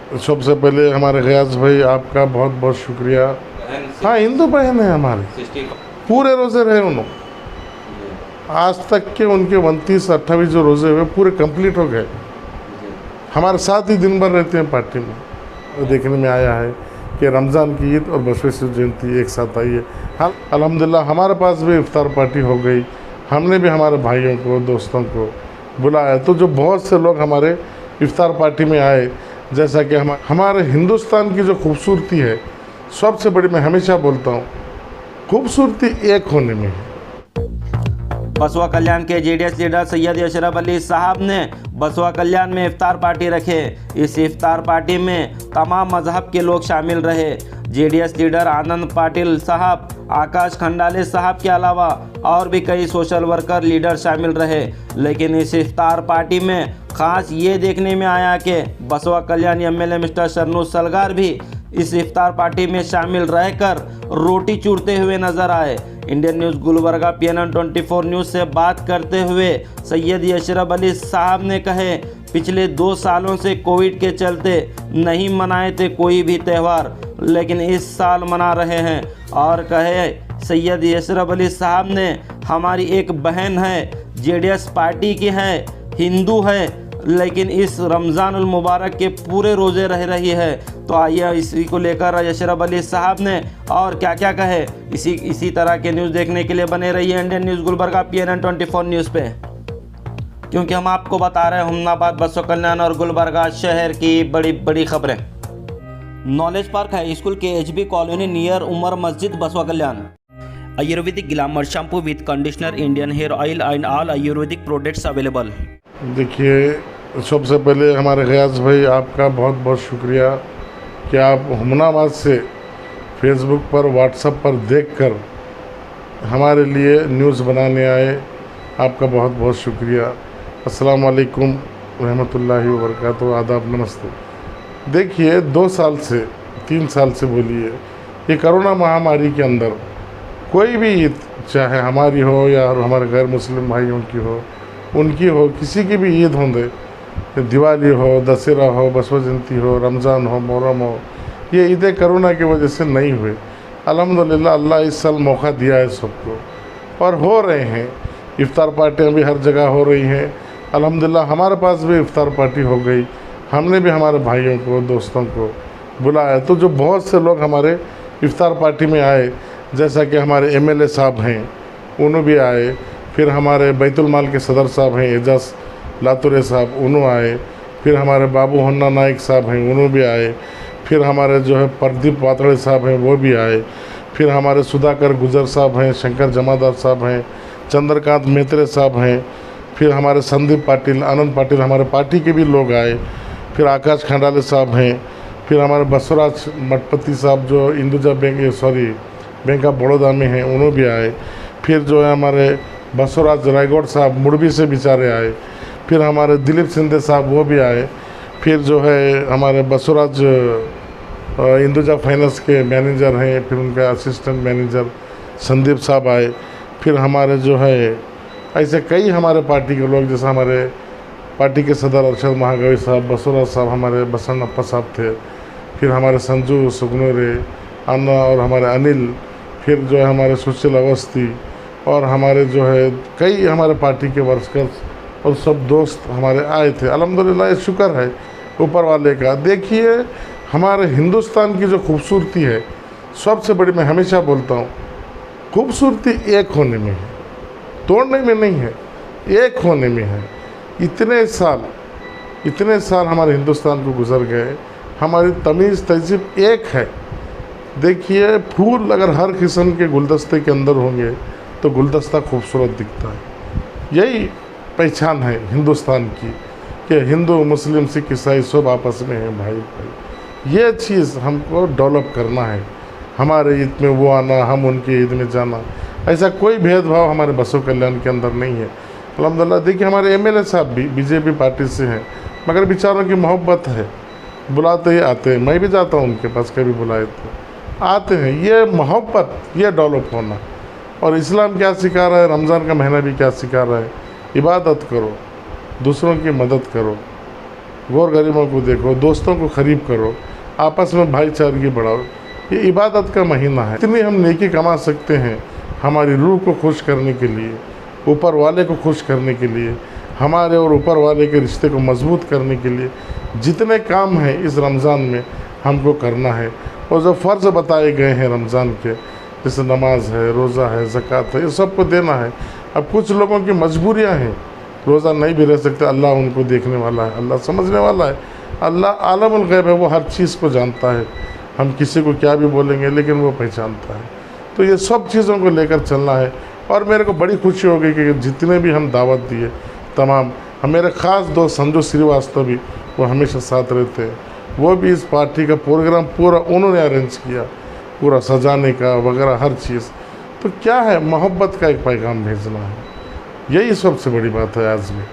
सबसे पहले हमारे गयास भाई आपका बहुत बहुत शुक्रिया। हाँ, हिंदू बहन है हमारी, पूरे रोज़े रहे उन्होंने। आज तक के उनके 29-28 जो रोज़े हुए पूरे कंप्लीट हो गए। हमारे साथ ही दिन भर रहते हैं पार्टी में। और देखने में आया है कि रमज़ान की ईद और बसवेश्वर जयंती एक साथ आई है। हाँ, अल्हम्दुलिल्लाह हमारे पास भी इफ्तार पार्टी हो गई। हमने भी हमारे भाइयों को, दोस्तों को बुलाया, तो जो बहुत से लोग हमारे इफ्तार पार्टी में आए। जैसा कि हमारे हिंदुस्तान की जो खूबसूरती है, सबसे बड़ी, मैं हमेशा बोलता हूँ, खूबसूरती एक होने में है। बसवा कल्याण के जेडीएस लीडर सैयद अशरफ अली साहब ने बसवा कल्याण में इफ्तार पार्टी रखे। इस इफ्तार पार्टी में तमाम मजहब के लोग शामिल रहे। जेडीएस लीडर आनंद पाटिल साहब, आकाश खंडाले साहब के अलावा और भी कई सोशल वर्कर लीडर शामिल रहे। लेकिन इस इफ्तार पार्टी में खास ये देखने में आया कि बसवा कल्याण एमएलए मिस्टर शरणू सलगार भी इस इफ्तार पार्टी में शामिल रहकर रोटी चूरते हुए नजर आए। Indian news Gulbarga PNN 24 news से बात करते हुए सैयद अशरफ अली साहब ने कहे, पिछले 2 सालों से कोविड के चलते नहीं मनाए थे कोई भी त्यौहार, लेकिन इस साल मना रहे हैं। और कहे सैयद अशरफ अली साहब ने, हमारी एक बहन है, जेडीएस पार्टी की है, हिंदू है, लेकिन इस रमज़ानुल मुबारक के पूरे रोज़े रह रही है। तो आइए इसी को लेकर अशरफ अली साहब ने और क्या क्या कहे, इसी तरह के न्यूज़ देखने के लिए बने रहिए Indian news Gulbarga PNN 24 news पे, क्योंकि हम आपको बता रहे हैं हुमनाबाद, बसवा कल्याण और गुलबर्गा शहर की बड़ी बड़ी खबरें। नॉलेज पार्क हाई स्कूल के HB colony near Umar Masjid, Basava Kalyan. Ayurvedic glamour shampoo with conditioner, Indian hair oil and all ayurvedic products available. देखिए, सबसे पहले हमारे गयास भाई आपका बहुत बहुत शुक्रिया कि आप हुमनाबाद से फेसबुक पर, व्हाट्सएप पर देखकर हमारे लिए न्यूज़ बनाने आए। आपका बहुत बहुत शुक्रिया। अस्सलाम वालेकुम रहमतुल्लाहि व बरकातहू, आदाब, नमस्ते। देखिए, 2 साल से 3 साल से बोलिए, ये कोरोना महामारी के अंदर कोई भी ईद, चाहे हमारी हो या हमारे गैर मुस्लिम भाइयों की हो, उनकी हो, किसी की भी ईद हों, दे दिवाली हो, दशहरा हो, बसवा जयंती हो, रमज़ान हो, मुहर्रम हो, ये ईदें कोरोना की वजह से नहीं हुए। अल्हम्दुलिल्लाह अल्लाह इस साल मौका दिया है सबको, और हो रहे हैं। इफ्तार पार्टियाँ भी हर जगह हो रही हैं। अल्हम्दुलिल्लाह हमारे पास भी इफ्तार पार्टी हो गई। हमने भी हमारे भाइयों को, दोस्तों को बुलाया, तो जो बहुत से लोग हमारे इफ्तार पार्टी में आए। जैसा कि हमारे MLA साहब हैं, उन्होंने भी आए। फिर हमारे बैतुल माल के सदर साहब हैं, एजाज लातुरे साहब, उन्होंने आए। फिर हमारे बाबू हन्ना नाइक साहब हैं, उन्होंने भी आए। फिर हमारे जो है प्रदीप वातड़े साहब हैं, वो भी आए। फिर हमारे सुधाकर गुजर साहब हैं, शंकर जमादार साहब हैं, चंद्रकांत मेहत्रे साहब हैं। फिर हमारे संदीप पाटिल, आनंद पाटिल, हमारे पार्टी के भी लोग आए। फिर आकाश खंडाले साहब हैं। फिर हमारे बसवराज मठपति साहब जो इंदुजा बैंक ऑफ बड़ौदा में हैं, उन्होंने भी आए। फिर जो है हमारे बसवराज रायगौड़ साहब मुड़बी से बेचारे आए। फिर हमारे दिलीप सिंधे साहब, वो भी आए। फिर जो है हमारे बसवराज इंदुजा फाइनेंस के मैनेजर हैं, फिर उनका असिस्टेंट मैनेजर संदीप साहब आए। फिर हमारे जो है ऐसे कई हमारे पार्टी के लोग, जैसे हमारे पार्टी के सदर अरशद महागवी साहब, बसवराज साहब, हमारे बसन्नप्पा साहब थे। फिर हमारे संजू सुगनोरे, अन्ना और हमारे अनिल। फिर जो है हमारे सुशील अवस्थी, और हमारे जो है कई हमारे पार्टी के वर्कर्स और सब दोस्त हमारे आए थे। अल्हम्दुलिल्लाह, शुक्र है ऊपर वाले का। देखिए, हमारे हिंदुस्तान की जो खूबसूरती है, सबसे बड़ी, मैं हमेशा बोलता हूँ, खूबसूरती एक होने में है, तोड़ने में नहीं है, एक होने में है। इतने साल हमारे हिंदुस्तान को गुजर गए, हमारी तमीज़ तहज़ीब एक है। देखिए, फूल अगर हर किस्म के गुलदस्ते के अंदर होंगे तो गुलदस्ता खूबसूरत दिखता है। यही पहचान है हिंदुस्तान की कि हिंदू, मुस्लिम, सिख, ईसाई सब आपस में हैं, भाई भाई। ये चीज़ हमको डेवलप करना है। हमारे ईद में वो आना, हम उनकी ईद में जाना, ऐसा कोई भेदभाव हमारे बसवा कल्याण के अंदर नहीं है। अल्हम्दुलिल्लाह। देखिए, हमारे MLA साहब भी BJP पार्टी से हैं, मगर बेचारों की मोहब्बत है, बुलाते ही आते हैं। मैं भी जाता हूँ उनके पास, कभी बुलाए तो आते हैं। ये मोहब्बत, ये डेवलप होना। और इस्लाम क्या सिखा रहा है, रमज़ान का महीना भी क्या सिखा रहा है, इबादत करो, दूसरों की मदद करो, गौर गरीबों को देखो, दोस्तों को करीब करो, आपस में भाईचारगी बढ़ाओ। ये इबादत का महीना है, इतनी हम नेकी कमा सकते हैं हमारी रूह को खुश करने के लिए, ऊपर वाले को खुश करने के लिए, हमारे और ऊपर वाले के रिश्ते को मजबूत करने के लिए जितने काम हैं इस रमज़ान में हमको करना है। और जो फ़र्ज़ बताए गए हैं रमज़ान के, जैसे नमाज है, रोज़ा है, ज़कात है, ये सबको देना है। अब कुछ लोगों की मजबूरियां हैं, रोज़ा नहीं भी रह सकते, अल्लाह उनको देखने वाला है, अल्लाह समझने वाला है, अल्लाह आलमुल गैब है, वो हर चीज़ को जानता है। हम किसी को क्या भी बोलेंगे लेकिन वो पहचानता है। तो ये सब चीज़ों को लेकर चलना है। और मेरे को बड़ी खुशी हो गई कि जितने भी हम दावत दिए तमाम, हम मेरे ख़ास दोस्त संजू श्रीवास्तव भी वो हमेशा साथ रहते हैं, वो भी इस पार्टी का प्रोग्राम पूरा उन्होंने अरेंज किया, पूरा सजाने का वगैरह हर चीज़। तो क्या है, मोहब्बत का एक पैगाम भेजना है, यही सबसे बड़ी बात है। आज भी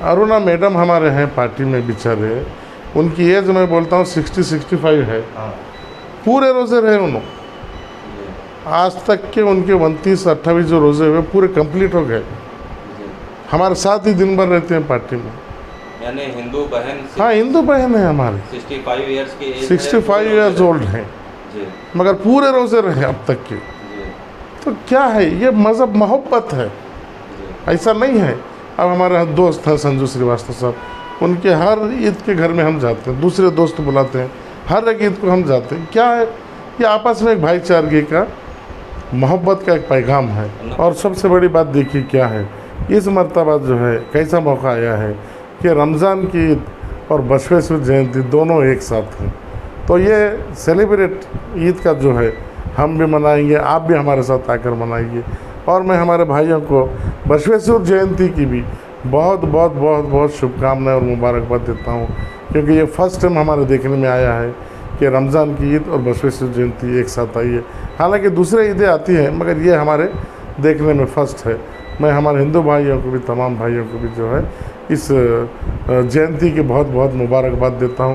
अरुणा मैडम हमारे हैं पार्टी में, बेचारे उनकी एज मैं बोलता हूँ 60-65 है। पूरे रोज़े रहे उन्होंने, आज तक के उनके 29-28 जो रोज़े हुए पूरे कंप्लीट हो गए। हमारे साथ ही दिन भर रहते हैं पार्टी में। यानी हिंदू बहन, हाँ हिंदू बहन है हमारी, 65 ईयर्स की एज, 65 ईयर्स ओल्ड हैं, मगर पूरे रोज़े रहे अब तक के। तो क्या है, ये मज़हब मोहब्बत है, ऐसा नहीं है। अब हमारे दोस्त हैं संजू श्रीवास्तव साहब, उनके हर ईद के घर में हम जाते हैं, दूसरे दोस्त बुलाते हैं, हर एक ईद को हम जाते हैं। क्या है, ये आपस में एक भाईचारगी का, मोहब्बत का एक पैगाम है। और सबसे बड़ी बात देखिए क्या है, इस मर्तबा जो है कैसा मौका आया है कि रमज़ान की ईद और बसवेश्वर जयंती दोनों एक साथ हैं। तो ये सेलिब्रेट ईद का जो है हम भी मनाएंगे, आप भी हमारे साथ आकर मनाइए। और मैं हमारे भाइयों को बसवेश्वर जयंती की भी बहुत बहुत बहुत बहुत शुभकामनाएं और मुबारकबाद देता हूँ, क्योंकि ये फर्स्ट टाइम हमारे देखने में आया है कि रमज़ान की ईद और बसवेश्वर जयंती एक साथ आई है। हालांकि दूसरे ईदें आती हैं, मगर ये हमारे देखने में फर्स्ट है। मैं हमारे हिंदू भाइयों को भी, तमाम भाइयों को भी जो है इस जयंती की बहुत बहुत मुबारकबाद देता हूँ।